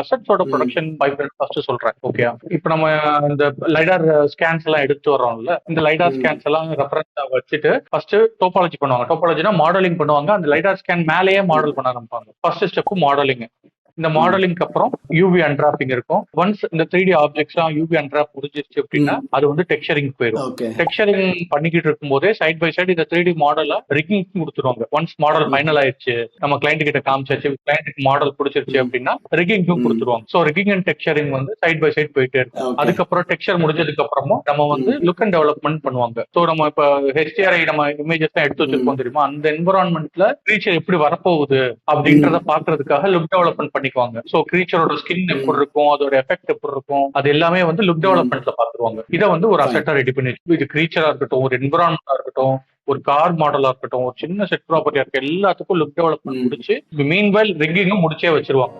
அசட்ஸோட production pipeline first சொல்றேன். Okay, இப்போ நம்ம இந்த லைடார் ஸ்கேன்ஸ் எல்லாம் எடுத்து வர்றோம்ல, இந்த லைடார் ஸ்கேன்ஸ் எல்லாம் ரெஃபரன்ஸா வச்சுட்டு ஃபர்ஸ்ட் டோபாலஜி பண்ணுவாங்க. டோபாலஜினா மாடலிங் பண்ணுவாங்க. அந்த லைடார் ஸ்கேன் மேலேயே மாடல் பண்ண ஆரம்பிப்பாங்க. First step modelling. இந்த மாடலிங்க்கு அப்புறம் யூவி அன்ட்ராப்பிங் இருக்கும். ஒன்ஸ் இந்த 3D ஆப்ஜெக்ட்ஸ் யூவி அன்ட்ராப் முடிஞ்சிருச்சு அப்படின்னா அது வந்து டெக்ஸ்சரிங் போயிடும். டெக்ஸ்சரிங் பண்ணிக்கிட்டு இருக்கும் போதே சைட் பை சைடு இந்த 3D மாடலை ரிக்கிங் கொடுத்துருவாங்க. ஒன்ஸ் மாடல் ஃபைனல் ஆயிடுச்சு, நம்ம கிளைண்ட் கிட்ட காமிச்சாச்சு, கிளைண்ட்டுக்கு மாடல் பிடிச்சிருச்சு அப்படின்னா ரிக்கிங்கும் கொடுத்துருவாங்க. ஸோ ரிக்கிங் அண்ட் டெக்ஸ்சரிங் வந்து சைட் பை சைட் போயிட்டே இருக்கும். அதுக்கப்புறம் டெக்ஸ்சர் முடிஞ்சதுக்கு அப்புறமும் நம்ம வந்து லுக் அண்ட் டெவலப்மெண்ட் பண்ணுவாங்க. ஸோ நம்ம இப்போ HDRI நம்ம இமேஜஸ் தான் எடுத்து வச்சிருக்கோம் தெரியுமா, அந்த என்விரான்மெண்ட்ல கிரீச்சர் எப்படி வரப்போகுது அப்படின்றத பாக்குறதுக்காக லுக் டெவலப்மெண்ட் பண்ணிக்குவாங்க. சோ கிரீச்சரோட ஸ்கின் எப்படி இருக்கும், அதோட எஃபெக்ட் எப்படி இருக்கும், அது எல்லாமே வந்து லுக் டெவலப்மெண்ட்ல பாத்துருவாங்க. இதை வந்து ஒரு அசெட்டா ரெடி பண்ணி, இது கிரீச்சரா இருக்கட்டும், ஒரு என்விரான்மெண்டா இருக்கட்டும், ஒரு கார் மாடலா இருக்கட்டும், ஒரு சின்ன செட் ப்ராப்பர்ட்டியா இருக்க எல்லாத்துக்கும் லுக் டெவலப்மெண்ட் முடிச்சு மீன்வைல் ரிக்கிங்கும் முடிச்சே வச்சிருவாங்க.